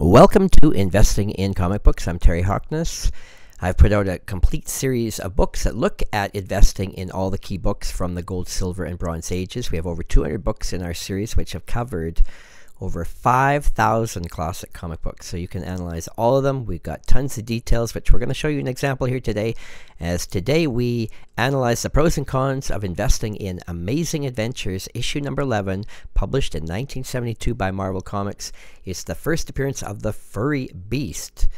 Welcome to Investing in Comic Books. I'm Terry Hoknes. I've put out a complete series of books that look at investing in all the key books from the Gold, Silver, and Bronze Ages. We have over 200 books in our series, which have covered over 5,000 classic comic books. So you can analyze all of them. We've got tons of details, which we're going to show you an example here today. As today we analyze the pros and cons of investing in Amazing Adventures, issue number 11, published in 1972 by Marvel Comics. It's the first appearance of the Furry Beast.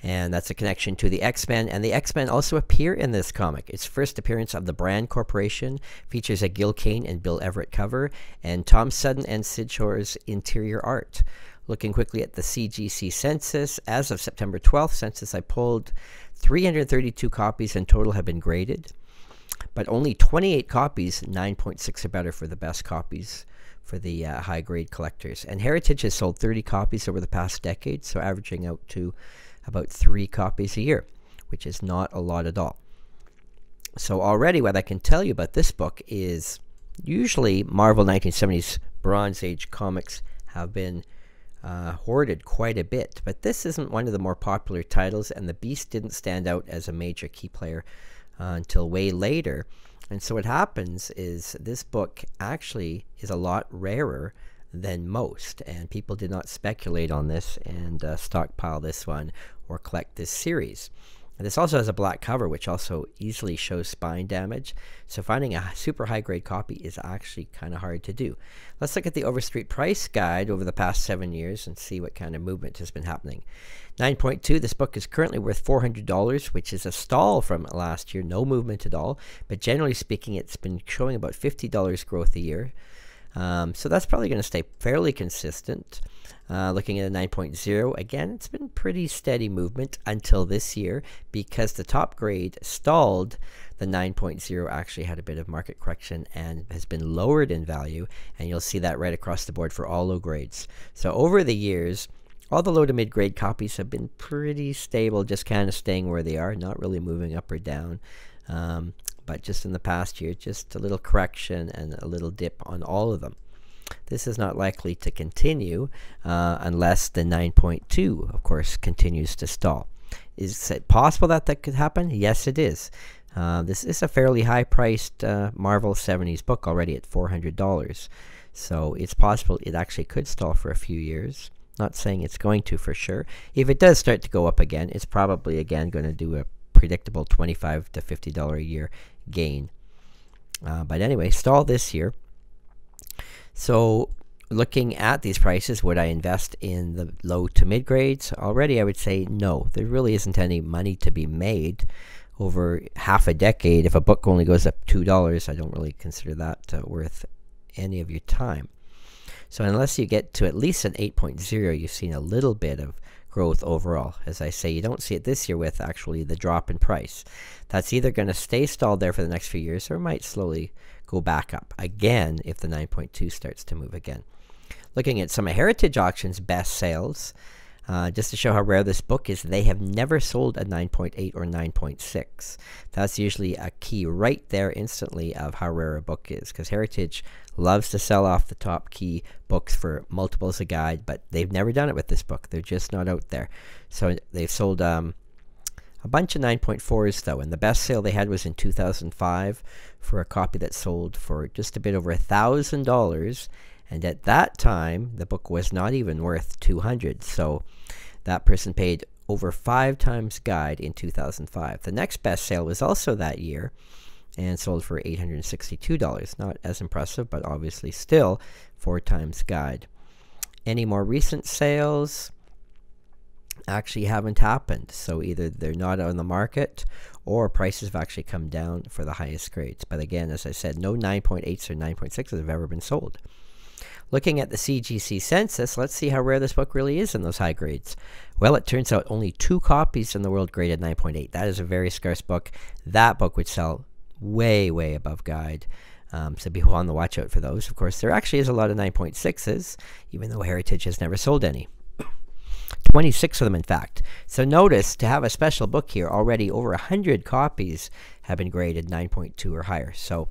And that's a connection to the X-Men, and the X-Men also appear in this comic. Its first appearance of the Brand Corporation features a Gil Kane and Bill Everett cover, and Tom Sudden and Sid Shore's interior art. Looking quickly at the CGC census, as of September 12th, census I pulled, 332 copies in total have been graded, but only 28 copies, 9.6 or better for the best copies for the high-grade collectors. And Heritage has sold 30 copies over the past decade, so averaging out to about 3 copies a year, which is not a lot at all. So already what I can tell you about this book is usually Marvel 1970s Bronze Age comics have been hoarded quite a bit, but this isn't one of the more popular titles, and the Beast didn't stand out as a major key player until way later. And so what happens is this book actually is a lot rarer than most, and people did not speculate on this and stockpile this one or collect this series. And this also has a black cover, which also easily shows spine damage, so finding a super high grade copy is actually kind of hard to do. Let's look at the Overstreet Price guide over the past 7 years and see what kind of movement has been happening. 9.2, this book is currently worth $400, which is a stall from last year, no movement at all, but generally speaking it's been showing about $50 growth a year. So that's probably going to stay fairly consistent. Looking at a 9.0, again, it's been pretty steady movement until this year, because the top grade stalled. The 9.0 actually had a bit of market correction and has been lowered in value, and you'll see that right across the board for all low grades. So over the years, all the low to mid grade copies have been pretty stable, just kind of staying where they are, not really moving up or down. But just in the past year, just a little correction and a little dip on all of them. This is not likely to continue unless the 9.2, of course, continues to stall. Is it possible that that could happen? Yes, it is. This is a fairly high-priced Marvel 70s book already at $400. So it's possible it actually could stall for a few years. Not saying it's going to for sure. If it does start to go up again, it's probably again going to do a predictable $25 to $50 a year gain. But anyway, stall this year. So looking at these prices, would I invest in the low to mid grades? Already I would say no. There really isn't any money to be made over half a decade. If a book only goes up $2, I don't really consider that worth any of your time. So unless you get to at least an 8.0, you've seen a little bit of growth overall. As I say, you don't see it this year with actually the drop in price. That's either going to stay stalled there for the next few years, or might slowly go back up again if the 9.2 starts to move again. Looking at some of Heritage Auction's best sales, just to show how rare this book is, they have never sold a 9.8 or 9.6. That's usually a key right there instantly of how rare a book is, because Heritage loves to sell off the top key books for multiples a guide, but they've never done it with this book. They're just not out there. So they've sold a bunch of 9.4s though, and the best sale they had was in 2005 for a copy that sold for just a bit over $1,000, and at that time the book was not even worth $200. So that person paid over 5 times guide in 2005. The next best sale was also that year and sold for $862. Not as impressive, but obviously still 4 times guide. Any more recent sales actually haven't happened, so either they're not on the market or prices have actually come down for the highest grades. But again, as I said, no 9.8s or 9.6s have ever been sold. Looking at the CGC census, let's see how rare this book really is in those high grades. Well, it turns out only 2 copies in the world graded 9.8. That is a very scarce book. That book would sell way, way above guide. So be on the watch out for those. Of course, there actually is a lot of 9.6s, even though Heritage has never sold any. 26 of them, in fact. So notice, to have a special book here, already over 100 copies have been graded 9.2 or higher. So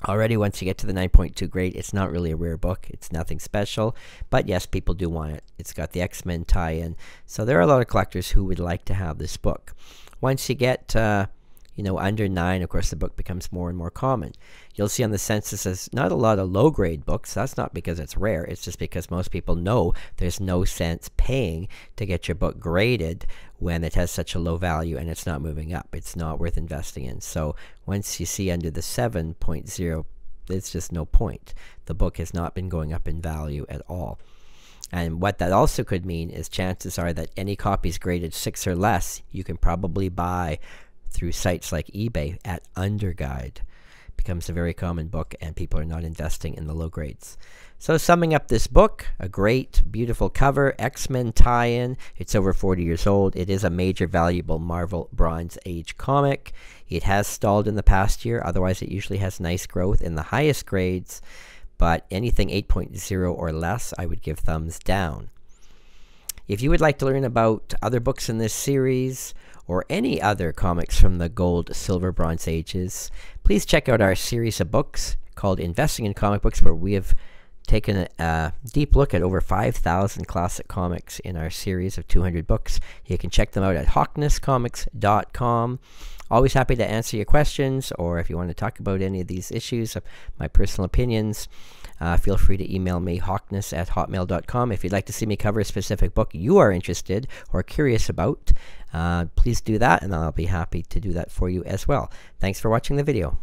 Already, once you get to the 9.2 grade, it's not really a rare book. It's nothing special. But yes, people do want it. It's got the Xmen tie-in. So there are a lot of collectors who would like to have this book. Once you get, under 9, of course, the book becomes more and more common. You'll see on the census there's not a lot of low-grade books. That's not because it's rare. It's just because most people know there's no sense paying to get your book graded when it has such a low value and it's not moving up. It's not worth investing in. So once you see under the 7.0, there's just no point. The book has not been going up in value at all. And what that also could mean is chances are that any copies graded 6 or less, you can probably buy through sites like eBay at underguide. Becomes a very common book, and people are not investing in the low grades. So summing up this book, a great, beautiful cover, X-Men tie-in. It's over 40 years old. It is a major, valuable Marvel Bronze Age comic. It has stalled in the past year. Otherwise, it usually has nice growth in the highest grades. But anything 8.0 or less, I would give thumbs down. If you would like to learn about other books in this series, or any other comics from the Gold, Silver, Bronze Ages, please check out our series of books called Investing in Comic Books, where we have taken a deep look at over 5,000 classic comics in our series of 200 books. You can check them out at hawknescomics.com. Always happy to answer your questions, or if you want to talk about any of these issues, my personal opinions, feel free to email me, hawknes@hotmail.com. If you'd like to see me cover a specific book you are interested or curious about, please do that, and I'll be happy to do that for you as well. Thanks for watching the video.